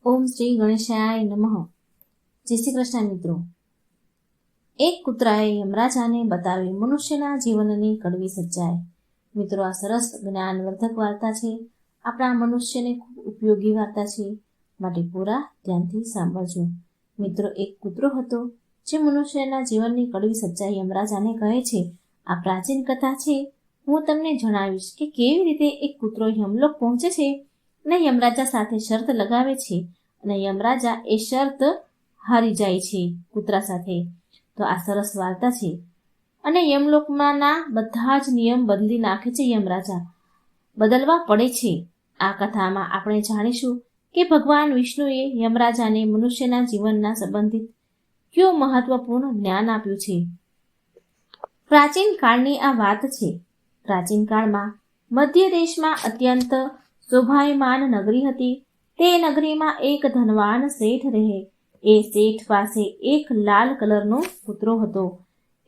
ઓમ શ્રી ગણેશાય નમઃ. જય શ્રી કૃષ્ણ મિત્રો. એક કૂતરાએ યમરાજાને બતાવી મનુષ્યના જીવનની કડવી સચ્ચાઈ. મિત્રો, આ સરસ જ્ઞાનવર્ધક વાર્તા છે. આપણા મનુષ્યને ખૂબ ઉપયોગી વાર્તા છે, માટે પૂરા ધ્યાનથી સાંભળજો. મિત્રો, એક કૂતરો હતો જે મનુષ્યના જીવનની કડવી સચ્ચાઈ યમરાજાને કહે છે. આ પ્રાચીન કથા છે. હું તમને જણાવીશ કે કેવી રીતે એક કૂતરો યમલોક પહોંચે છે અને યમરાજા સાથે શરત લગાવે છે અને યમરાજા એ શરત હારી જાય છે કૂતરા સાથે. તો આ સરસ વાર્તા છે. અને યમલોકમાંના બધા જ નિયમ બદલી નાખે છે યમરાજા, બદલવા પડે છે. આ કથામાં આપણે જાણીશું કે ભગવાન વિષ્ણુએ યમરાજાને મનુષ્યના જીવનના સંબંધિત કયું મહત્વપૂર્ણ જ્ઞાન આપ્યું છે. પ્રાચીન કાળની આ વાત છે. પ્રાચીન કાળમાં મધ્ય દેશમાં અત્યંત શોભાયમાન નગરી હતી. તે નગરીમાં એક ધનવાન શેઠ રહે. એ શેઠ પાસે એક લાલ કલરનો કૂતરો હતો.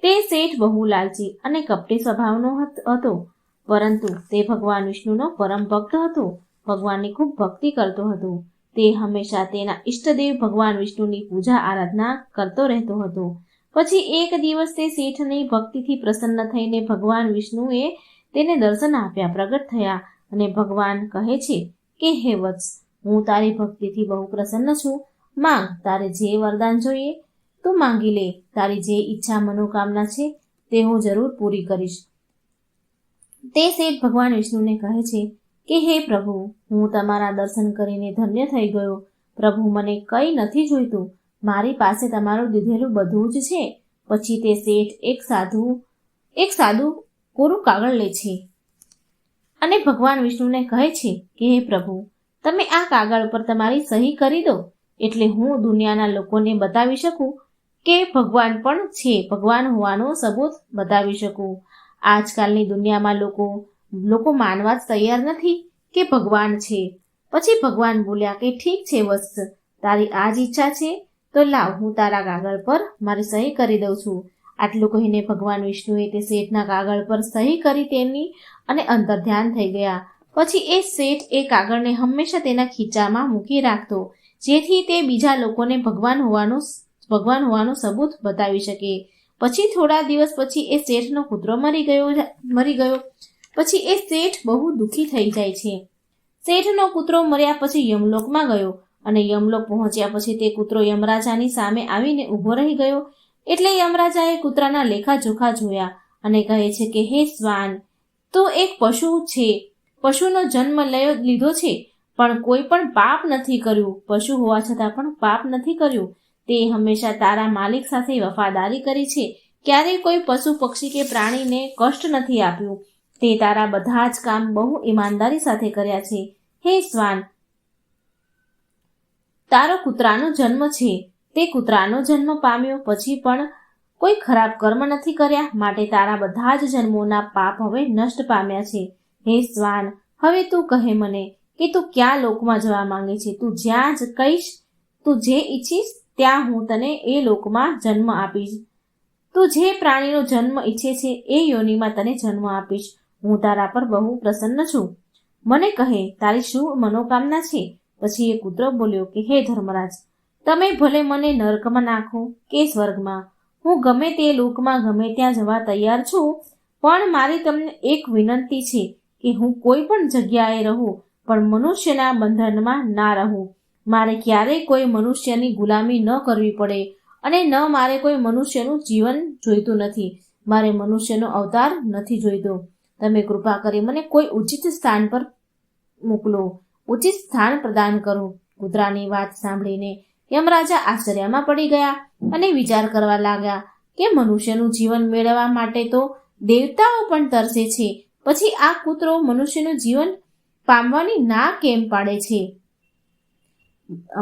તે શેઠ બહુ લાલચી અને કપટી સ્વભાવનો હતો, પરંતુ તે ભગવાન વિષ્ણુનો પરમ ભક્ત હતો. ભગવાનની ખૂબ ભક્તિ કરતો હતો. તે હંમેશા તેના ઈષ્ટદેવ ભગવાન વિષ્ણુની પૂજા આરાધના કરતો રહેતો હતો. પછી એક દિવસ તે શેઠની ભક્તિથી પ્રસન્ન થઈને ભગવાન વિષ્ણુએ તેને દર્શન આપ્યા, પ્રગટ થયા અને ભગવાન કહે છે કે હે વત્સ, હું તારી ભક્તિથી બહુ પ્રસન્ન છું. માંગ, તારે જે વરદાન જોઈએ તું માંગી લે. તારી જે ઈચ્છા મનોકામના છે તે હું જરૂર પૂરી કરીશ. તે શેઠ ભગવાન વિષ્ણુને કહે છે કે હે પ્રભુ, હું તમારા દર્શન કરીને ધન્ય થઈ ગયો. પ્રભુ, મને કંઈ નથી જોઈતું. મારી પાસે તમારું દીધેલું બધું જ છે. પછી તે શેઠ એક સાદું કોરું કાગળ લે છે અને ભગવાન વિષ્ણુને કહે છે કે હે પ્રભુ, તમે આ કાગળ પર તમારી સહી કરી દો, એટલે હું દુનિયાના લોકોને બતાવી શકું કે ભગવાન પણ છે, ભગવાન હોવાનો સબૂત બતાવી શકું. આજકાલની દુનિયામાં લોકો માનવા જ તૈયાર નથી કે ભગવાન છે. પછી ભગવાન બોલ્યા કે ઠીક છે વત્સ, તારી આ જ ઈચ્છા છે તો લાવ, હું તારા કાગળ પર મારી સહી કરી દઉં છું. આટલું કહીને ભગવાન વિષ્ણુએ તે શેઠના કાગળ પર સહી કરી તેની અને અંતર્ધ્યાન થઈ ગયા. પછી એ શેઠ એ કાગળને હંમેશા તેના ખીચામાં મૂકી રાખતો, જેથી તે બીજા લોકોને ભગવાન હોવાનું સબૂત બતાવી શકે. પછી થોડા દિવસ પછી એ શેઠનો કૂતરો મરી ગયો. પછી એ શેઠ બહુ દુઃખી થઈ જાય છે. શેઠનો કૂતરો મર્યા પછી યમલોકમાં ગયો અને યમલોક પહોંચ્યા પછી તે કૂતરો યમરાજાની સામે આવીને ઊભો રહી ગયો. એટલે યમરાજાએ કૂતરાના લેખાજોખા જોયા અને કહે છે કે હે શ્વાન, તું એક પશુ છે. પશુનો જન્મ લીધો છે, પણ કોઈ પણ પાપ નથી કર્યું. પશુ હોવા છતાં પણ પાપ નથી કર્યું. તે હંમેશા તારા માલિક સાથે વફાદારી કરી છે. ક્યારેય કોઈ પશુ, પક્ષી કે પ્રાણીને કષ્ટ નથી આપ્યું. તે તારા બધા જ કામ બહુ ઈમાનદારી સાથે કર્યા છે. હે શ્વાન, તારો કૂતરાનો જન્મ છે. તે કૂતરાનો જન્મ પામ્યો પછી પણ કોઈ ખરાબ કર્મ નથી કર્યા, માટે તારા બધા જ જન્મોના પાપ હવે નષ્ટ પામ્યા છે. હે શ્વાન, હવે તું કહે મને કે તું કયા લોકમાં જવા માંગે છે. તું જ્યાં જ કહીશ, તું જે ઈચ્છીશ ત્યાં હું તને એ લોકમાં જન્મ આપીશ. તું જે પ્રાણીનો જન્મ ઈચ્છે છે એ યોનિમાં તને જન્મ આપીશ. હું તારા પર બહુ પ્રસન્ન છું. મને કહે, તારી શું મનોકામના છે? પછી એ કૂતરો બોલ્યો કે હે ધર્મરાજ, તમે ભલે મને નરકમાં નાખો કે સ્વર્ગમાં, હું ગમે તે લોકમાં ગમે ત્યાં જવા તૈયાર છું. પણ મારી તમને એક વિનંતી છે કે હું કોઈ પણ જગ્યાએ રહું, પણ મનુષ્યના બંધનમાં ના રહું. મારે ક્યારેય કોઈ મનુષ્યની ગુલામી ન કરવી પડે અને ન મારે કોઈ મનુષ્યનું જીવન જોઈતું નથી. મારે મનુષ્યનો અવતાર નથી જોઈતો. તમે કૃપા કરી મને કોઈ ઉચિત સ્થાન પર મોકલો, ઉચિત સ્થાન પ્રદાન કરો. કૂતરાની વાત સાંભળીને યમરાજા આશ્ચર્યમાં પડી ગયા અને વિચાર કરવા લાગ્યા કે મનુષ્યનું જીવન મેળવવા માટે તો દેવતાઓ પણ તરસે છે. પછી આ કૂતરો મનુષ્યનું જીવન પામવાની ના કેમ પાડે છે?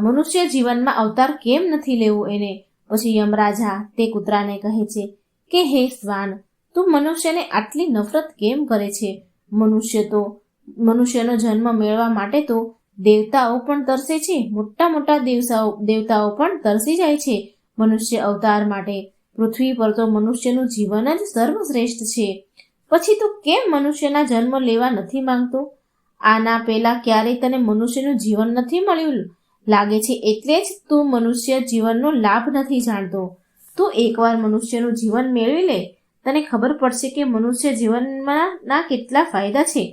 મનુષ્ય જીવનમાં અવતાર કેમ નથી લેવો એને? પછી યમરાજા તે કૂતરાને કહે છે કે હે શ્વાન, તું મનુષ્યને આટલી નફરત કેમ કરે છે? મનુષ્યનો જન્મ મેળવવા માટે તો દેવતાઓ પણ તરસે છે. મોટા દેવતાઓ પણ તરસી જાય છે મનુષ્ય અવતાર માટે. પૃથ્વી પર તો મનુષ્યનું જીવન જ સર્વશ્રેષ્ઠ છે. પછી તું કેમ મનુષ્યના જન્મ લેવા નથી માંગતો? આના પહેલા ક્યારેય તને મનુષ્યનું જીવન નથી મળ્યું? લાગે છે એટલે જ તું મનુષ્ય જીવનનો લાભ નથી જાણતો. તું એકવાર મનુષ્યનું જીવન મેળવી લે, તને ખબર પડશે કે મનુષ્ય જીવનમાં ના કેટલા ફાયદા છે.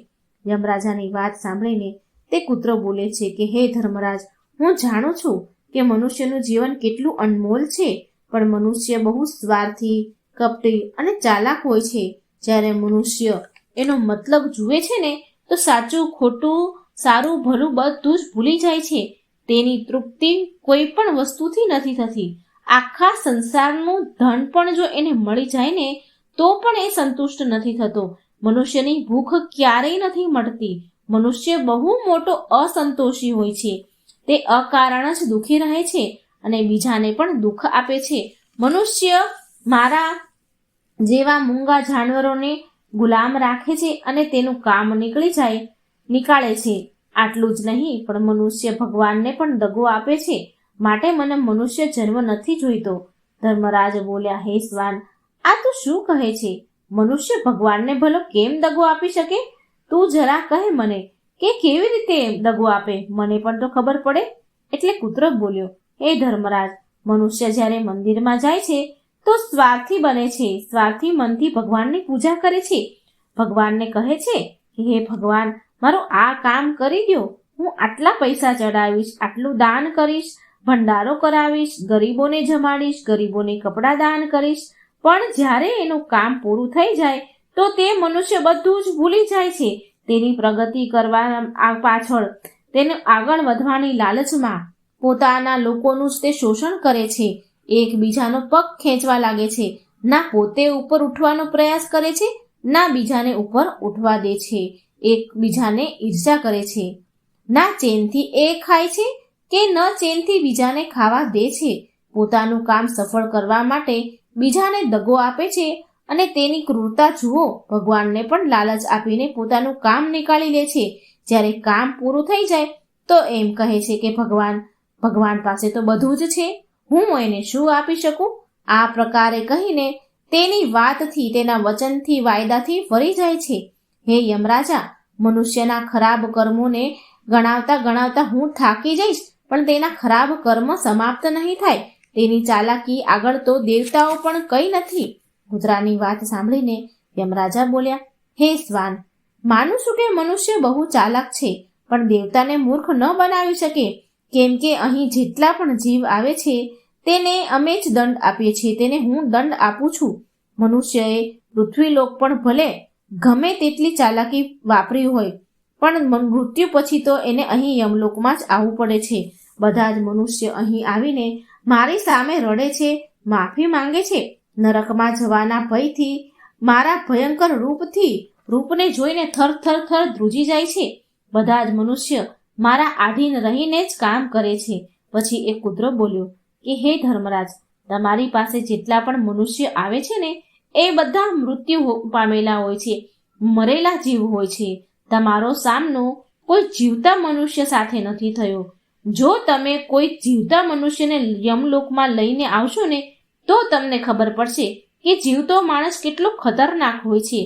યમરાજાની વાત સાંભળીને તે કૂતરો બોલે છે કે હે ધર્મરાજ, હું જાણું છું કે મનુષ્યનું જીવન કેટલું અનમોલ છે, પણ મનુષ્ય બહુ સ્વાર્થી, કપટી અને ચાલાક હોય છે. જ્યારે મનુષ્ય એનો મતલબ જુએ છે ને તો સાચું ખોટું, સારું ભલું બધું જ ભૂલી જાય છે. તેની તૃપ્તિ કોઈ પણ વસ્તુથી નથી થતી. આખા સંસારનું ધન પણ જો એને મળી જાય ને તો પણ એ સંતુષ્ટ નથી થતો. મનુષ્યની ભૂખ ક્યારેય નથી મળતી. મનુષ્ય બહુ મોટો અસંતોષી હોય છે. તે અકારણ જ દુઃખી રહે છે અને બીજાને પણ દુઃખ આપે છે. મનુષ્ય મારા જેવા મૂંગા જાનવરોને ગુલામ રાખે છે અને તેનું કામ નીકાળે છે. આટલું જ નહીં, પણ મનુષ્ય ભગવાનને પણ દગો આપે છે. માટે મને મનુષ્ય જન્મ નથી જોઈતો. ધર્મરાજ બોલ્યા, હે શ્વાન, આ તું શું કહે છે? મનુષ્ય ભગવાનને ભલો કેમ દગો આપી શકે? તું જરા કહે મને કે કેવી રીતે દગો આપે, મને પણ તો ખબર પડે. એટલે કૂતરો બોલ્યો, હે ધર્મરાજ, મનુષ્ય જ્યારે મંદિરમાં જાય છે તો સ્વાર્થી બને છે. સ્વાર્થી મનથી ભગવાનની પૂજા કરે છે. ભગવાનને કહે છે કે હે ભગવાન, મારું આ કામ કરી દો. હું આટલા પૈસા ચડાવીશ, આટલું દાન કરીશ, ભંડારો કરાવીશ, ગરીબોને જમાડીશ, ગરીબોને કપડાં દાન કરીશ. પણ જ્યારે એનું કામ પૂરું થઈ જાય તો તે મનુષ્ય બધું જ ભૂલી જાય છે. તેની પ્રગતિ કરવા પાછળ, તેને આગળ વધવાની લાલચમાં પોતાના લોકોનું જ તે શોષણ કરે છે. એકબીજાનો પગ ખેંચવા લાગે છે. ના પોતે ઉપર ઉઠવાનો પ્રયાસ કરે છે, ના બીજાને ઉપર ઉઠવા દે છે. એકબીજાને ઈર્ષા કરે છે. ના ચેનથી એ ખાય છે કે ન ચેનથી બીજાને ખાવા દે છે. પોતાનું કામ સફળ કરવા માટે બીજાને દગો આપે છે અને તેની ક્રૂરતા જુઓ. ભગવાનને પણ લાલચ આપીને પોતાનું કામ નીકાળી લે છે. જ્યારે કામ પૂરું થઈ જાય તો એમ કહે છે કે ભગવાન પાસે તો બધું જ છે, હું એને શું આપી શકું? આ પ્રકારે કહીને તેની વાતથી, તેના વચનથી, વાયદાથી ફરી જાય છે. હે યમરાજા, મનુષ્યના ખરાબ કર્મોને ગણાવતા હું થાકી જઈશ, પણ તેના ખરાબ કર્મ સમાપ્ત નહીં થાય. તેની ચાલાકી આગળ તો દેવતાઓ પણ કંઈ નથી. કૂતરાની વાત સાંભળીને યમરાજા બોલ્યા, હે શ્વાન, માનું છું કે મનુષ્ય બહુ ચાલાક છે, પણ દેવતાને મૂર્ખ ન બનાવી શકે. કેમ કે અહીં જેટલા પણ જીવ આવે છે તેને અમે જ દંડ આપીએ છીએ. તેને હું દંડ આપું છું. મનુષ્યએ પૃથ્વીલોક પણ ભલે ગમે તેટલી ચાલાકી વાપરી હોય, પણ મૃત્યુ પછી તો એને અહીં યમલોકમાં જ આવવું પડે છે. બધા જ મનુષ્ય અહીં આવીને મારી સામે રડે છે, માફી માંગે છે. નરકમાં જવાના ભયથી, મારા ભયંકર રૂપને જોઈને થર ધ્રુજી જાય છે. બધા જ મનુષ્ય મારા આધીન રહીને જ કામ કરે છે. પછી એક કૂતરો બોલ્યો કે હે ધર્મરાજ, તમારી પાસે જેટલા પણ મનુષ્ય આવે છે ને એ બધા મૃત્યુ પામેલા હોય છે, મરેલા જીવ હોય છે. તમારો સામનો કોઈ જીવતા મનુષ્ય સાથે નથી થયો. જો તમે કોઈ જીવતા મનુષ્યને યમલોકમાં લઈને આવશો ને તો તમને ખબર પડશે કે જીવતો માણસ કેટલો ખતરનાક હોય છે.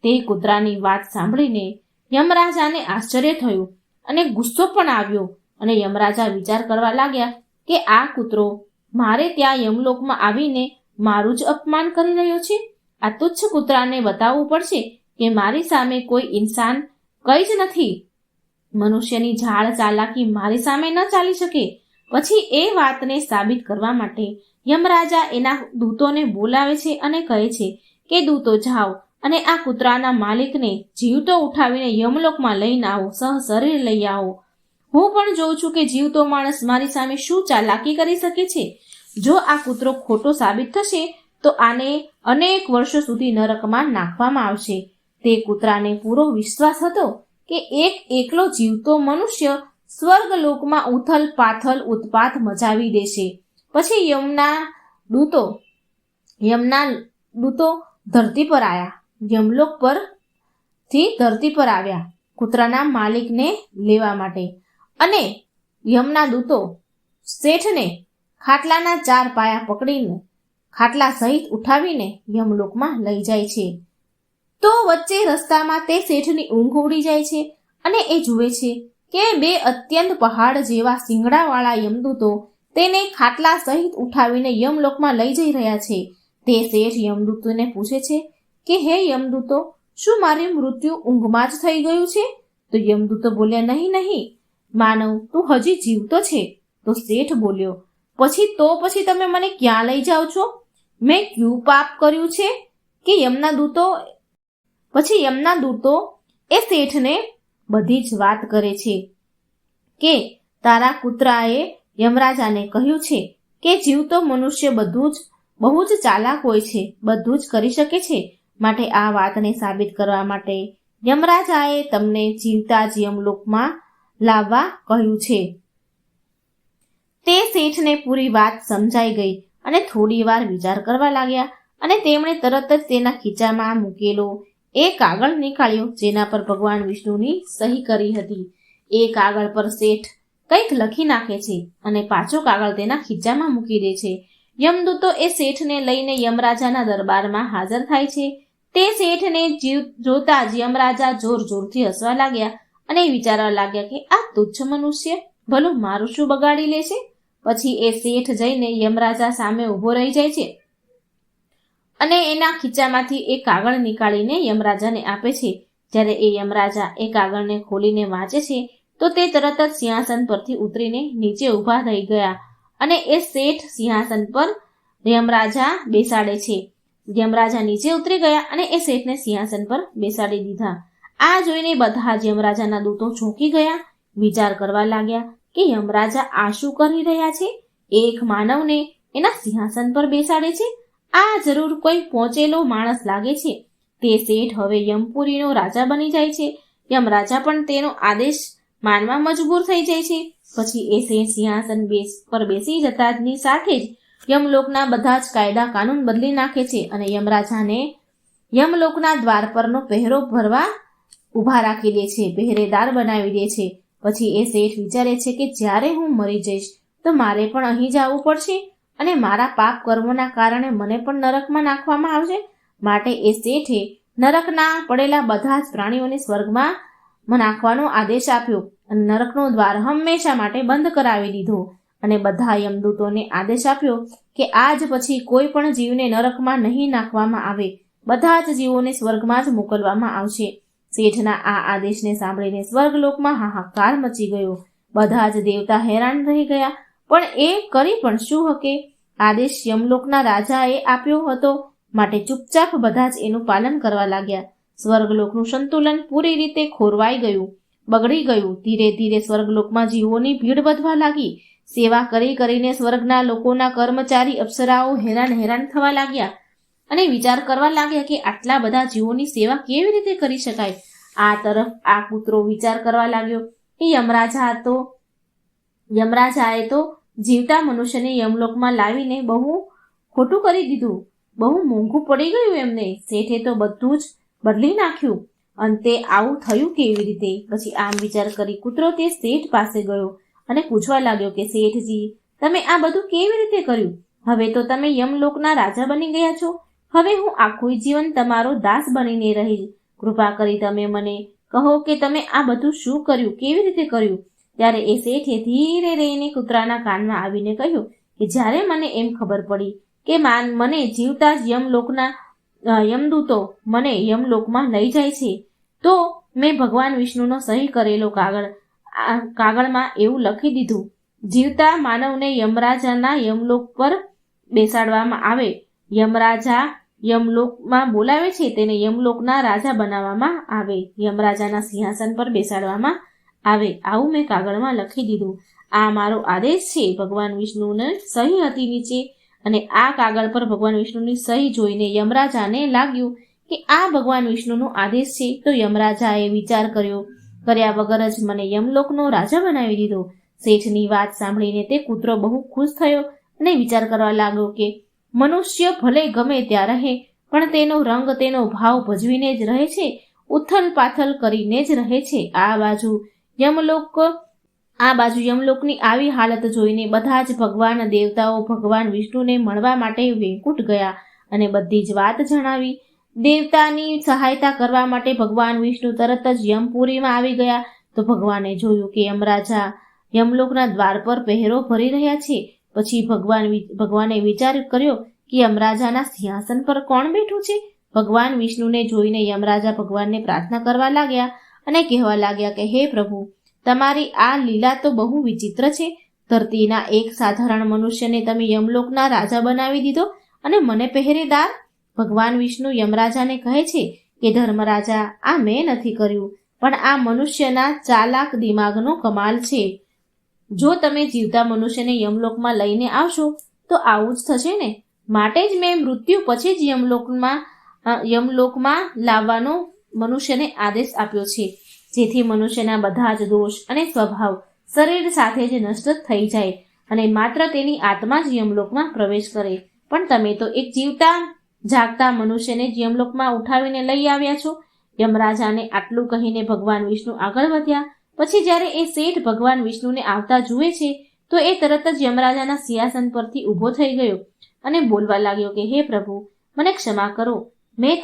તે કૂતરાની વાત સાંભળીને યમરાજાને આશ્ચર્ય થયું અને ગુસ્સો પણ આવ્યો. અને યમરાજા વિચાર કરવા લાગ્યા કે આ કૂતરો મારે ત્યાં યમલોકમાં આવીને મારું જ અપમાન કરી રહ્યો છે. આ તુચ્છ કૂતરાને બતાવવું પડશે કે મારી સામે કોઈ ઇન્સાન કંઈ જ નથી. મનુષ્યની ઝાડ ચાલાકી મારી સામે ન ચાલી શકે. પછી એ વાતને સાબિત કરવા માટે યમરાજા એના દૂતોને બોલાવે છે અને કહે છે કે દૂતો જાઓ અને આ કૂતરાના માલિકને જીવતો ઉઠાવીને યમલોકમાં લઈને આવો, સહશરીર લઈ આવો. હું પણ જોઉં છું કે જીવતો માણસ મારી સામે શું ચાલાકી કરી શકે છે. જો આ કૂતરો ખોટો સાબિત થશે તો આને અનેક વર્ષો સુધી નરકમાં નાખવામાં આવશે. તે કૂતરાને પૂરો વિશ્વાસ હતો કે એકલો જીવતો મનુષ્ય સ્વર્ગલોકમાં ઉથલ પાથલ ઉત્પાત મચાવી દેશે. પછી યમના દૂતો ધરતી પર આવ્યા, યમલોક પરથી ધરતી પર આવ્યા કૂતરાના માલિકને લેવા માટે. અને યમના દૂતો શેઠને ખાટલાના 4 પાયા પકડીને ખાટલા સહિત ઉઠાવીને યમલોકમાં લઈ જાય છે. તો વચ્ચે રસ્તામાં તે શેઠની ઊંઘ ઉડી જાય છે અને એ જુએ છે કે બે અત્યંત પહાડ જેવા શિંગડાવાળા યમદૂતો તેને ખાટલા સહિત ઉઠાવીને યમલોકમાં લઈ જઈ રહ્યા છે. તે શેઠ યમદૂતોને પૂછે છે કે હે યમદૂતો, શું મારી મૃત્યુ ઊંઘમાં જ થઈ ગયું છે? તો યમદૂતો બોલ્યા, નહીં નહીં માનવ, તું હજી જીવતો છે. તો શેઠ બોલ્યો, પછી તમે મને ક્યાં લઈ જાઓ છો? મેં ક્યું પાપ કર્યું છે કે યમના દૂતો એ શેઠને બધી જ વાત કરે છે કે તારા કૂતરાએ યમરાજાને કહ્યું છે કે જીવતો મનુષ્ય બહુ જ ચાલાક હોય છે, બધું જ કરી શકે છે. માટે આ વાતને સાબિત કરવા માટે યમરાજાએ તમને જીવતા જ યમલોકમાં લાવવા કહ્યું છે. તે શેઠને પૂરી વાત સમજાઈ ગઈ અને થોડી વાર વિચાર કરવા લાગ્યા અને તેમણે તરત જ તેના ખીચામાં મૂકેલો એ કાગળ નીકાળ્યો જેના પર ભગવાન વિષ્ણુની સહી કરી હતી. એ કાગળ પર શેઠ કંઈક લખી નાખે છે અને પાછો કાગળ તેના ખીચામાં મૂકી દે છે. યમદૂતો એ શેઠને લઈને યમરાજાના દરબારમાં હાજર થાય છે. તે શેઠને જોતા જ યમરાજા જોર જોરથી હસવા લાગ્યા અને વિચારવા લાગ્યા કે આ તુચ્છ મનુષ્ય ભલું મારું શું બગાડી લે છે. પછી એ શેઠ જઈને યમરાજા સામે ઊભો રહી જાય છે અને એના ખીચામાંથી એ કાગળ નીકાળીને યમરાજાને આપે છે. જ્યારે એ યમરાજા એ કાગળને ખોલીને વાંચે છે તો તે તરત જ સિંહાસન પરથી ઉતરીને નીચે ઊભા થઈ ગયા અને એ શેઠ સિંહાસન પર યમરાજા બેસાડે છે. યમરાજા નીચે ઉતરી ગયા અને એ શેઠને સિંહાસન પર બેસાડી દીધા. આ જોઈને બધા જ યમરાજાના દૂતો ચોંકી ગયા, વિચાર કરવા લાગ્યા કે યમરાજા આ શું કરી રહ્યા છે? એક માનવને એના સિંહાસન પર બેસાડે છે. આ જરૂર કોઈ પહોંચેલો માણસ લાગે છે. તે શેઠ હવે યમપુરીનો રાજા બની જાય છે. યમરાજા પણ તેનો આદેશ માનવા મજબૂર થઈ જાય છે. પછી એ શેઠ સિંહાસન પર બેસી જતાની સાથે જ યમલોકના બધા જ કાયદા કાનૂન બદલી નાખે છે અને યમરાજાને યમલોકના દ્વાર પરનો પહેરો ભરવા ઊભા રાખી દે છે, પહેરેદાર બનાવી દે છે. પછી એ શેઠ વિચારે છે કે જ્યારે હું મરી જઈશ તો મારે પણ અહીં જ આવવું પડશે અને મારા પાપ કર્મોના કારણે મને પણ નરકમાં નાખવામાં આવશે. માટે એ શેઠે નરકના પડેલા બધા જ પ્રાણીઓને સ્વર્ગમાં નાખવાનો આદેશ આપ્યો અને નરકનો દ્વાર હંમેશા માટે બંધ કરાવી દીધો અને બધા યમદૂતોને આદેશ આપ્યો કે આજ પછી કોઈ પણ જીવને નરકમાં નહીં નાખવામાં આવે, બધા જ જીવોને સ્વર્ગમાં જ મોકલવામાં આવશે. શેઠના આ આદેશને સાંભળીને સ્વર્ગલોકમાં હાહાકાર મચી ગયો. બધા જ દેવતા હેરાન રહી ગયા, પણ એ કરી પણ શું શકે? આદેશ યમલોકના રાજાએ આપ્યો હતો, માટે ચૂપચાપ બધા જ એનું પાલન કરવા લાગ્યા. સ્વર્ગલોકનું સંતુલન પૂરી રીતે ખોરવાઈ ગયું, બગડી ગયું. ધીરે ધીરે સ્વર્ગલોકમાં જીવોની ભીડ વધવા લાગી. સેવા કરીને સ્વર્ગના લોકોના કર્મચારી અપ્સરાઓ હેરાન થવા લાગ્યા અને વિચાર કરવા લાગ્યા કે આટલા બધા જીવોની સેવા કેવી રીતે કરી શકાય. આ તરફ આ કૂતરો વિચાર કરવા લાગ્યો કે યમરાજાએ તો જીવતા મનુષ્યને યમલોકમાં લાવીને બહુ ખોટું કરી દીધું, બહુ મોંઘું પડી ગયું એમને. શેઠે તો બધું જ બદલી નાખ્યું. અંતે આવું થયું કેવી રીતે? પછી આમ વિચાર કરી કૂતરો તે શેઠ પાસે ગયો અને પૂછવા લાગ્યો કે શેઠજી, તમે આ બધું કેવી રીતે કર્યું? હવે તો તમે યમલોકના રાજા બની ગયા છો. હવે હું આખું જીવન તમારો દાસ બનીને રહીશ. કૃપા કરી તમે મને કહો કે તમે આ બધું શું કર્યું, કેવી રીતે કર્યું? ત્યારે એ શેઠે ધીરે રહીને કૂતરાના કાનમાં આવીને કહ્યું કે જ્યારે મને એમ ખબર પડી કે મને જીવતા જ યમદૂતો મને યમલોકમાં લઈ જાય છે, તો મેં ભગવાન વિષ્ણુનો સહી કરેલો કાગળમાં એવું લખી દીધું, જીવતા માનવને યમરાજાના યમલોક પર બેસાડવામાં આવે. યમરાજા યમલોકમાં બોલાવે છે તેને યમલોકના રાજા બનાવવામાં આવે, યમરાજાના સિંહાસન પર બેસાડવામાં આવે. આવું મેં કાગળમાં લખી દીધું. આ મારો આદેશ છે. ભગવાન વિષ્ણુને સહી હતી નીચે અને આ કાગળ પર ભગવાન વિષ્ણુની સહી જોઈને યમરાજાને લાગ્યું કે આ ભગવાન વિષ્ણુનો આદેશ છે. તો યમરાજાએ વિચાર કર્યા વગર જ મને યમલોકનો રાજા બનાવી દીધો. શેઠની વાત સાંભળીને તે કૂતરો બહુ ખુશ થયો અને વિચાર કરવા લાગ્યો કે મનુષ્ય ભલે ગમે ત્યાં રહે પણ તેનો રંગ તેનો ભાવ ભજવીને જ રહે છે, ઉથલ પાથલ કરીને જ રહે છે. આ બાજુ યમલોકની આવી હાલત જોઈને બધા જ ભગવાન દેવતાઓ ભગવાન વિષ્ણુને મળવા માટે વૈકુંઠ ગયા અને બધી જ વાત જણાવી. દેવતાની સહાયતા કરવા માટે ભગવાન વિષ્ણુ તરત જ યમપુરીમાં આવી ગયા. તો ભગવાને જોયું કે યમરાજા યમલોકના દ્વાર પર પહેરો ભરી રહ્યા છે. પછી ભગવાને વિચાર કર્યો કે યમરાજાના સિંહાસન પર કોણ બેઠું છે. ભગવાન વિષ્ણુને જોઈને યમરાજા ભગવાનને પ્રાર્થના કરવા લાગ્યા અને કહેવા લાગ્યા કે હે પ્રભુ, તમારી આ લીલા તો બહુ વિચિત્ર છે. ધરતીના એક સાધારણ મનુષ્યને તમે યમલોકના રાજા બનાવી દીધો અને મને પહેરેદાર. ભગવાન વિષ્ણુ યમરાજાને કહે છે કે ધર્મરાજા, આ મેં નથી કર્યું, પણ આ મનુષ્યના ચાલાક દિમાગનો કમાલ છે. જો તમે જીવતા મનુષ્યને યમલોકમાં લઈને આવશો તો આવું જ થશે ને. માટે જ મેં મૃત્યુ પછી જ યમલોકમાં લાવવાનો મનુષ્યને આદેશ આપ્યો છે, જેથી મનુષ્યના બધા જ દોષ અને સ્વભાવ શરીર સાથે જ નષ્ટ થઈ જાય અને માત્ર તેની આત્મા જ યમલોકમાં પ્રવેશ કરે. પણ તમે તો એક જીવતા જાગતા મનુષ્યને જ યમલોકમાં ઉઠાવીને લઈ આવ્યા છો. યમરાજાને આટલું કહીને ભગવાન વિષ્ણુ આગળ વધ્યા. પછી જ્યારે એ શેઠ ભગવાન વિષ્ણુને આવતા જુએ છે તો એ તરત જ યમરાજાના સિંહાસન પરથી ઊભો થઈ ગયો અને બોલવા લાગ્યો કે હે પ્રભુ, મને ક્ષમા કરો. મેં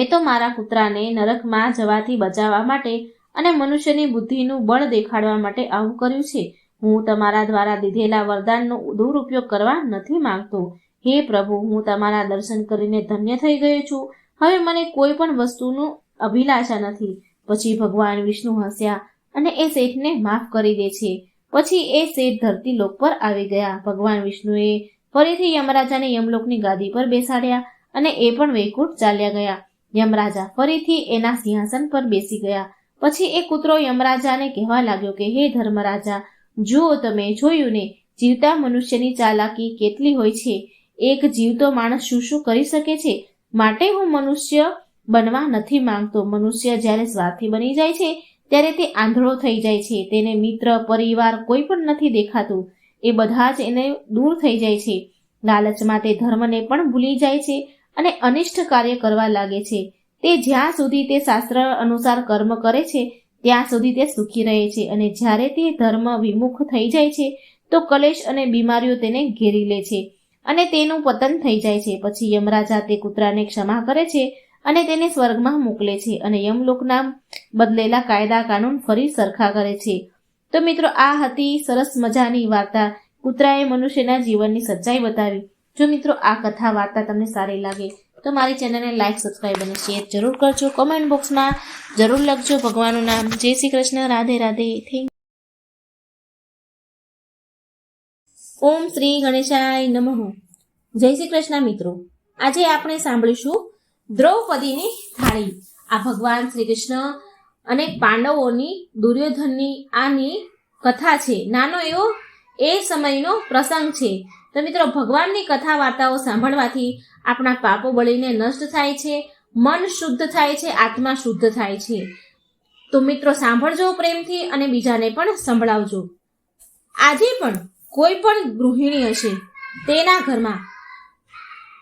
તો મારા કૂતરાને નરકમાં જવાથી બચાવવા માટે અને મનુષ્યની બુદ્ધિનું બળ દેખાડવા માટે આવું કર્યું છે. હું તમારા દ્વારા દીધેલા વરદાનનો દુરુપયોગ કરવા નથી માંગતો. હે પ્રભુ, હું તમારા દર્શન કરીને ધન્ય થઈ ગયો છું. હવે મને કોઈ પણ વસ્તુનું અભિલાષા નથી. પછી ભગવાન વિષ્ણુ હસ્યા અને એ શેઠને માફ કરી દે છે. પછી એ શેઠ ધરતી લોક પર આવી ગયા. ભગવાન વિષ્ણુએ ફરીથી યમરાજાને યમલોકની ગાદી પર બેસાડ્યા અને એ પણ વૈકુંઠ ચાલ્યા ગયા. યમરાજા ફરીથી એના સિંહાસન પર બેસી ગયા. પછી એ કૂતરો યમરાજાને કહેવા લાગ્યો કે હે ધર્મરાજા, જુઓ, તમે જોયું ને, જીવતા મનુષ્યની ચાલાકી કેટલી હોય છે. એક જીવતો માણસ શું શું કરી શકે છે. માટે હું મનુષ્ય બનવા નથી માંગતો. મનુષ્ય જ્યારે સ્વાર્થી બની જાય છે ત્યારે તે આંધળો થઈ જાય છે. તેને મિત્ર, પરિવાર કોઈ પણ નથી દેખાતું. એ બધા જ એને દૂર થઈ જાય છે. લાલચમાં તે ધર્મને પણ ભૂલી જાય છે અને અનિષ્ટ કાર્ય કરવા લાગે છે. તે જ્યાં સુધી તે શાસ્ત્ર અનુસાર કર્મ કરે છે ત્યાં સુધી તે સુખી રહે છે, અને જ્યારે તે ધર્મ વિમુખ થઈ જાય છે તો કલેશ અને બીમારીઓ તેને ઘેરી લે છે અને તેનું પતન થઈ જાય છે. પછી યમરાજા તે કૂતરાને ક્ષમા કરે છે અને તેને સ્વર્ગમાં મોકલે છે અને યમલોકના બદલેલા કાયદા કાનૂન ફરી સરખા કરે છે. તો મિત્રો, આ હતી સરસ મજાની વાર્તા. કૂતરાએ મનુષ્યના જીવનની સચ્ચાઈ બતાવી. જો મિત્રો આ કથા વાર્તા તમને સારી લાગે તો મારી ચેનલને લાઈક, સબસ્ક્રાઈબ અને શેર જરૂર કરજો. કોમેન્ટ બોક્સમાં જરૂર લખજો ભગવાનનું નામ. જય શ્રી કૃષ્ણ. રાધે રાધે. ઓમ શ્રી ગણેશાય નમઃ. જય શ્રી કૃષ્ણ મિત્રો. આજે આપણે સાંભળીશું દ્રૌપદીની થાળી. આ ભગવાન શ્રી કૃષ્ણ અને પાંડવોની, દુર્યોધનની આની કથા છે. નાનો એવો એ સમયનો પ્રસંગ છે. તો મિત્રો, ભગવાનની કથા વાર્તાઓ સાંભળવાથી આપણા પાપો બળીને નષ્ટ થાય છે, મન શુદ્ધ થાય છે, આત્મા શુદ્ધ થાય છે. તો મિત્રો, સાંભળજો પ્રેમથી અને બીજાને પણ સંભળાવજો. આજે પણ કોઈ પણ ગૃહિણી હશે, તેના ઘરમાં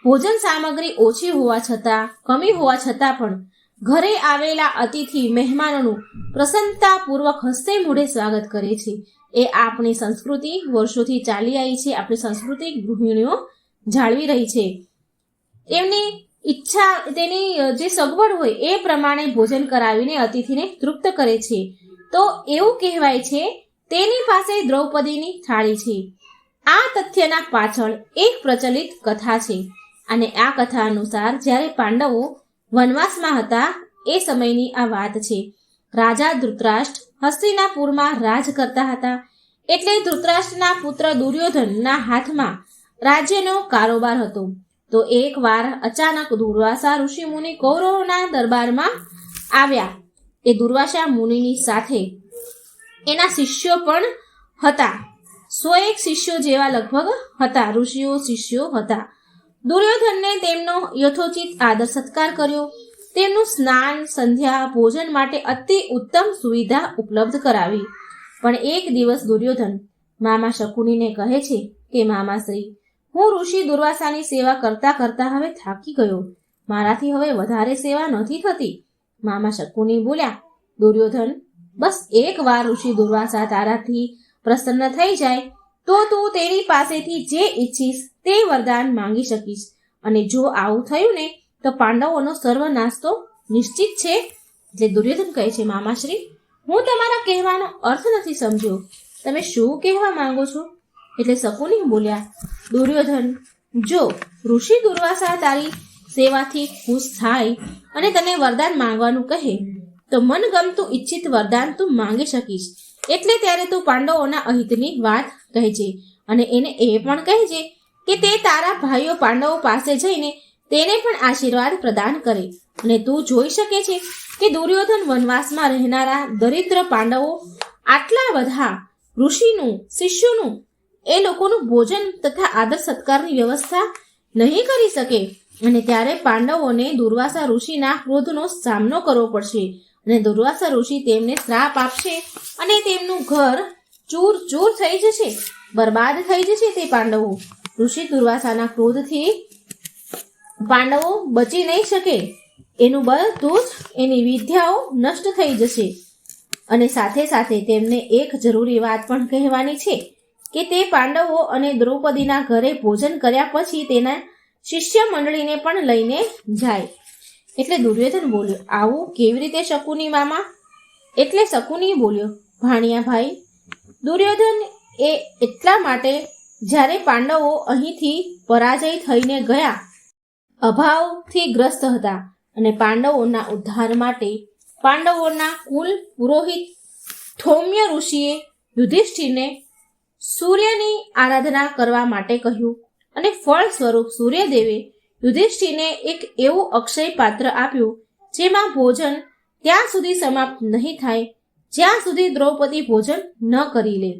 ભોજન સામગ્રી ઓછી હોવા છતાં, કમી હોવા છતાં પણ ઘરે આવેલા અતિથિ મહેમાનોનું પ્રસન્નતાપૂર્વક હસ્તે મોઢે સ્વાગત કરે છે. એ આપણી સંસ્કૃતિ વર્ષોથી ચાલી આવી છે. આપણી સંસ્કૃતિ ગૃહિણીઓ જાળવી રહી છે. એમની ઈચ્છા, તેની જે સગવડ હોય એ પ્રમાણે ભોજન કરાવીને અતિથિને તૃપ્ત કરે છે. તો એવું કહેવાય છે, તેની પાસે દ્રૌપદીની થાળી છે. આ તથ્યના પાછળ એક પ્રચલિત કથા છે અને આ કથા અનુસાર જ્યારે પાંડવો વનવાસમાં હતા એ સમયની આ વાત છે. રાજા ધૃતરાષ્ટ્ર હસ્તિનાપુરમાં રાજ કરતા હતા. એટલે ધૃતરાષ્ટ્રના પુત્ર દુર્યોધનના હાથમાં રાજ્યનો કારોબાર હતો. તો એકવાર અચાનક દુર્વાસા ઋષિ મુનિ કૌરવોના દરબારમાં આવ્યા. એ દુર્વાસા મુનિની સાથે એના શિષ્યો પણ હતા. 101 શિષ્યો જેવા લગભગ હતા. ઋષિઓ શિષ્યો હતા. દુર્યોધનને તેમનો યથોચિત આદર સત્કાર કર્યો. તેમનું સ્નાન, સંધ્યા, ભોજન માટે અતિ ઉત્તમ સુવિધા ઉપલબ્ધ કરાવી. પણ એક દિવસ દુર્યોધન મામા શકુનીને કહે છે કે મામાશ્રી, હું ઋષિ દુર્વાસાની સેવા કરતા કરતા હવે થાકી ગયો. મારાથી હવે વધારે સેવા નથી થતી. મામા શકુની બોલ્યા, દુર્યોધન, બસ એક વાર ઋષિ દુર્વાસા તારાથી પ્રસન્ન થઈ જાય તો તું તેની પાસેથી જે ઈચ્છીશ તે વરદાન માંગી શકીશ. અને જો આવું થયું ને તો પાંડવોનો સર્વનાશ તો નિશ્ચિત છે. એટલે દુર્યોધન કહે છે, મામાશ્રી, હું તમારા કહેવાનો અર્થ નથી સમજ્યો. તમે શું કહેવા માંગો છો? એટલે શકુની બોલ્યા, દુર્યોધન, જો ઋષિ દુર્વાસા તારી સેવાથી ખુશ થાય અને તને વરદાન માંગવાનું કહે તો મનગમતું ઈચ્છિત વરદાન તું માંગી શકીશ. એટલે ત્યારે તું પાંડવોના અહિતની વાત કહેજે અને એને એ પણ કહેજે કે તે તારા ભાઈઓ પાંડવો પાસે જઈને તેને પણ આશીર્વાદ પ્રદાન કરે. અને તું જોઈ શકે છે કે દુર્યોધન વનવાસમાં રહેનારા દરિદ્ર પાંડવો આટલા બધા ઋષિનું, શિષ્યોનું, એ લોકોનું ભોજન તથા આદર સત્કારની વ્યવસ્થા નહીં કરી શકે. અને ત્યારે પાંડવોને દુર્વાસા ઋષિના ક્રોધનો સામનો કરવો પડશે અને દુર્વાસા ઋષિ તેમને શ્રાપ આપશે અને તેમનું ઘર ચૂર ચૂર થઈ જશે, બરબાદ થઈ જશે. તે પાંડવો ઋષિ દુર્વાસાના ક્રોધથી પાંડવો બચી નહીં શકે. એનું બધું જ, એની વિદ્યાઓ નષ્ટ થઈ જશે. અને સાથે સાથે તેમને એક જરૂરી વાત પણ કહેવાની છે કે તે પાંડવો અને દ્રૌપદીના ઘરે ભોજન કર્યા પછી તેના શિષ્ય મંડળીને પણ લઈને જાય. એટલે દુર્યોધન બોલ્યો, આવું કેવી રીતે શકુની મામા? એટલે શકુની બોલ્યો, ભાણિયા ભાઈ, દુર્યોધન એ એટલા માટે જ્યારે પાંડવો અહીંથી પરાજય થઈને ગયા, અભાવથી ગ્રસ્ત હતા અને પાંડવોના ઉદ્ધાર માટે પાંડવોના કુલ પુરોહિત થૌમ્ય ઋષિએ યુધિષ્ઠિરને સૂર્યની આરાધના કરવા માટે કહ્યું અને ફળ સ્વરૂપ સૂર્યદેવે યુધિષ્ઠિરને એક એવું અક્ષય પાત્ર આપ્યું જેમાં ભોજન ત્યાં સુધી સમાપ્ત નહીં થાય જ્યાં સુધી દ્રૌપદી ભોજન ન કરી લે.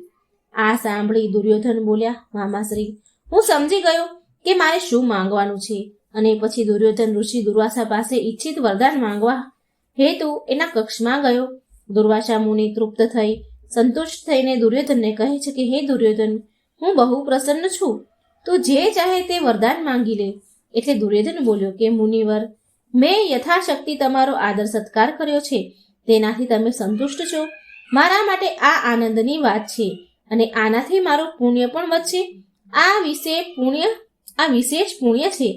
આ સાંભળી દુર્યોધન બોલ્યા, મામાશ્રી, હું સમજી ગયો કે મારે શું માંગવાનું છે. અને પછી દુર્યોધન ઋષિ દુર્વાસા પાસે ઈચ્છિત વરદાન માંગવા હેતુ એના કક્ષમાં ગયો. દુર્વાસા મુનિ તૃપ્ત થઈ સંતુષ્ટ થઈને દુર્યોધનને કહે છે કે, હે દુર્યોધન, હું બહુ પ્રસન્ન છું, તું જે ચાહે તે વરદાન માંગી લે. એટલે દુર્યોધન બોલ્યો કે, મુનિવર, મેં યથાશક્તિ તમારો આદર સત્કાર કર્યો છે, તેનાથી તમે સંતુષ્ટ છો. મારા માટે આ આનંદની વાત છે અને આનાથી મારું પુણ્ય પણ વધશે. આ વિશેષ પુણ્ય છે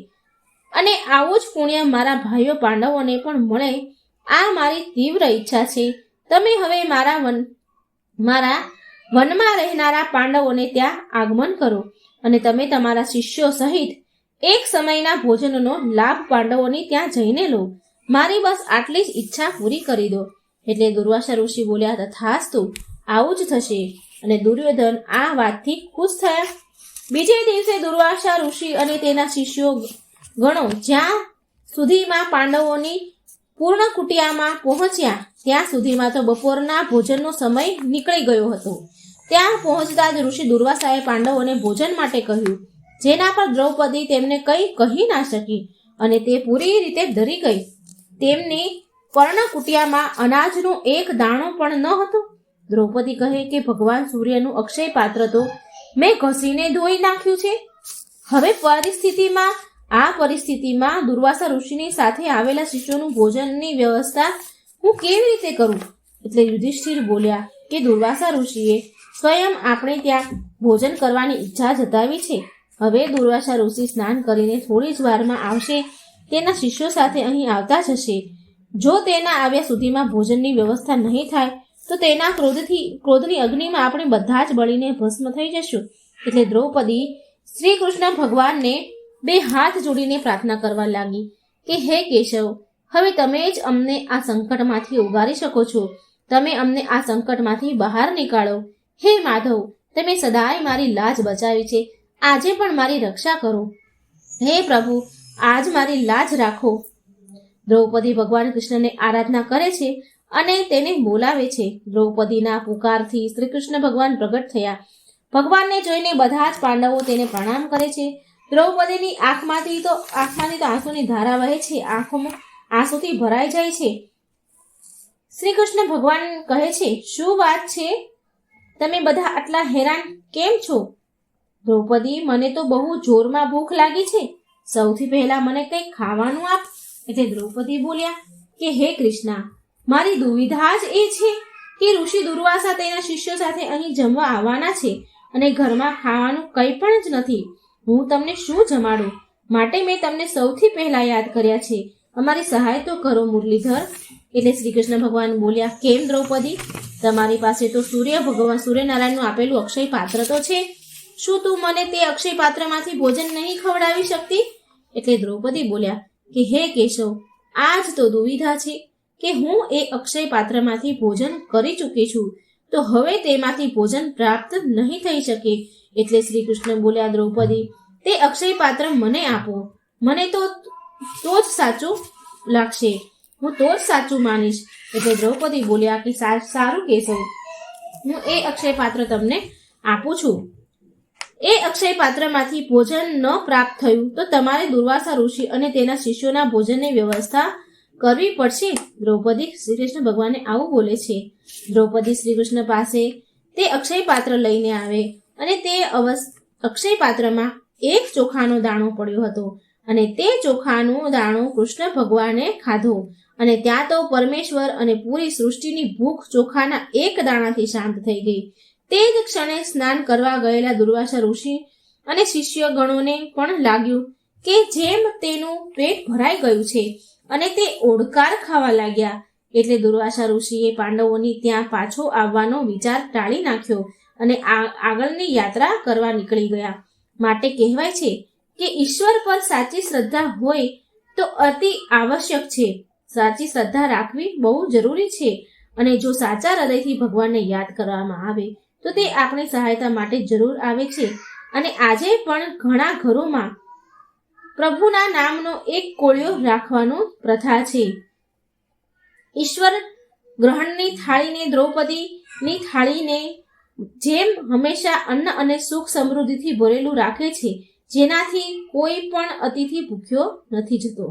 અને આવું જ પુણ્ય મારા ભાઈઓ પાંડવોને પણ મળે. આ મારી તીવ્ર ઈચ્છા છે. તમે હવે મારા વનમાં રહેનારા પાંડવોને ત્યાં આગમન કરો અને તમે તમારા શિષ્યો સહિત એક સમયના ભોજનનો લાભ પાંડવોની ત્યાં જઈને લો. મારી બસ આટલી જ ઈચ્છા પૂરી કરી દો. એટલે દુર્વાસા ઋષિ બોલ્યા, તથાસ્તુ, આવું જ થશે. અને દુર્યોધન આ વાતથી ખુશ થયા. બીજે દિવસે દુર્વાસા ઋષિ અને તેના શિષ્યો ગણો જ્યાં સુધીમાં પાંડવોની પૂર્ણ કુટિયામાં પહોંચ્યા ત્યાં સુધીમાં તો બપોરના ભોજનનો સમય નીકળી ગયો હતો. ત્યાં પહોંચતા જ ઋષિ દુર્વાસાએ પાંડવોને ભોજન માટે કહ્યું, જેના પર દ્રૌપદી તેમને કંઈ કહી ના શકી અને તે પૂરી રીતે ડરી ગઈ. તેમની પર્ણકુટિયામાં અનાજનો એક દાણો પણ ન હતો. દ્રૌપદી કહે કે, ભગવાન સૂર્યનું અક્ષય પાત્ર તો મેં ઘસીને ધોઈ નાખ્યું છે. હવે આ પરિસ્થિતિમાં દુર્વાસા ઋષિની સાથે આવેલા શિષ્યોનું ભોજનની વ્યવસ્થા હું કેવી રીતે કરું? એટલે યુધિષ્ઠિર બોલ્યા કે, દુર્વાસા ઋષિએ સ્વયં આપણે ત્યાં ભોજન કરવાની ઈચ્છા જતાવી છે. હવે દુર્વાસા ઋષિ સ્નાન કરીને થોડી જ વારમાં આવશે. તેના શિષ્યો સાથે અહીં આવતા જ હશે. જો તેના આવ્યા સુધીમાં ભોજનની વ્યવસ્થા નહીં થાય તો તેના ક્રોધની અગ્નિમાં આપણે બધા જ બળીને ભસ્મ થઈ જશું. એટલે દ્રૌપદી શ્રી કૃષ્ણ ભગવાનને બે હાથ જોડીને પ્રાર્થના કરવા લાગી કે, હે કેશવ, હવે તમે જ અમને આ સંકટમાંથી ઉગારી શકો છો. તમે અમને આ સંકટમાંથી બહાર નીકાળો. હે માધવ, તમે સદાય મારી લાજ બચાવી છે, આજે પણ મારી રક્ષા કરો. હે પ્રભુ, આજ મારી લાજ રાખો. દ્રૌપદી ભગવાન કૃષ્ણને આરાધના કરે છે અને તેને બોલાવે છે. દ્રૌપદીના પુકારથી શ્રી કૃષ્ણ ભગવાન પ્રગટ થયા. ભગવાનને જોઈને બધા જ પાંડવો તેને પ્રણામ કરે છે. દ્રૌપદીની આંખમાંથી તો આંસુની ધારા વહે છે, આંખોમાં આંસુથી ભરાઈ જાય છે. શ્રી કૃષ્ણ ભગવાન કહે છે, શું વાત છે? તમે બધા આટલા હેરાન કેમ છો? દ્રૌપદી, મને તો બહુ જોરમાં ભૂખ લાગી છે, સૌથી પહેલા મને કંઈ ખાવાનું આપ. એટલે દ્રૌપદી બોલ્યા કે, હે કૃષ્ણા, મારી દુવિધા જ એ છે કે ઋષિ દુર્વાસા તેના શિષ્યો સાથે અહીં જમવા આવવાના છે અને ઘરમાં ખાવાનું કંઈ પણ જ નથી. હું તમને શું જમાડું? માટે મેં તમને સૌથી પહેલા યાદ કર્યા છે અમારી સહાય તો કરો મુરલીધર. એટલે શ્રી કૃષ્ણ ભગવાન બોલ્યા, કેમ દ્રૌપદી, તમારી પાસે તો સૂર્યનારાયણનું આપેલું અક્ષય પાત્ર તો છે. શું તું મને તે અક્ષય પાત્રમાંથી ભોજન નહીં ખવડાવી શકતી? એટલે દ્રૌપદી બોલ્યા કે હે કેશવ, આજ તો દુવિધા છે કે હું એ અક્ષય પાત્રમાંથી ભોજન કરી ચૂકી છું, તો હવે તેમાંથી ભોજન પ્રાપ્ત નહીં થઈ શકે. એટલે શ્રી કૃષ્ણ બોલ્યા, દ્રૌપદી, તે અક્ષય પાત્ર મને આપો, મને તો જ સાચું લાગશે, હું તો જ સાચું માનીશ. એટલે દ્રૌપદી બોલ્યા કે સારું કેશવ, હું એ અક્ષય પાત્ર તમને આપું છું. એ અક્ષય પાત્રમાંથી ભોજન ન પ્રાપ્ત થયું તો તમારે દુર્વાસા ઋષિ અને તેના શિષ્યોના ભોજનની વ્યવસ્થા કરવી પડશે. દ્રૌપદી શ્રી કૃષ્ણ ભગવાનને આવું બોલે છે. દ્રૌપદી શ્રી કૃષ્ણ પાસે તે અક્ષય પાત્ર લઈને આવે અને તે અક્ષય પાત્રમાં એક ચોખાનો દાણો પડ્યો હતો અને તે ચોખાનો દાણો કૃષ્ણ ભગવાને ખાધો અને ત્યાં તો પરમેશ્વર અને પૂરી સૃષ્ટિની ભૂખ ચોખાના એક દાણાથી શાંત થઈ ગઈ. તે જ ક્ષણે સ્નાન કરવા ગયેલા દુર્વાસા ઋષિ અને શિષ્ય ગણોને પણ લાગ્યું કે જેમ તેનું પેટ ભરાઈ ગયું છે અને તે ઓડકાર ખાવા લાગ્યા. એટલે દુર્વાસા ઋષિએ પાંડવોની ત્યાં પાછો આવવાનો વિચાર ટાળી નાખ્યો અને આગળની યાત્રા કરવા નીકળી ગયા. માટે કહેવાય છે કે ઈશ્વર પર સાચી શ્રદ્ધા હોય તો અતિ આવશ્યક છે. સાચી શ્રદ્ધા રાખવી બહુ જરૂરી છે અને જો સાચા હૃદયથી ભગવાનને યાદ કરવામાં આવે તો તે આપણી સહાયતા માટે જરૂર આવે છે. અને આજે પણ ઘણા ઘરોમાં પ્રભુના નામનો એક કોળિયો રાખવાનો પ્રથા છે. ઈશ્વર ગ્રહણની થાળીને દ્રૌપદીની થાળીને જેમ હંમેશા અન્ન અને સુખ સમૃદ્ધિથી ભરેલું રાખે છે, જેનાથી કોઈ પણ અતિથિ ભૂખ્યો નથી જતો.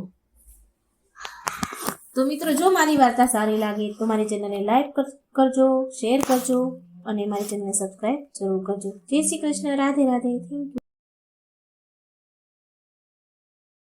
તો મિત્રો, જો મારી વાર્તા સારી લાગે તો મારી ચેનલને લાઈક કરજો, શેર કરજો અને મારી ચેનલને સબસ્ક્રાઈબ જરૂર કરજો. જય શ્રી કૃષ્ણ. રાધે રાધે. Thank you.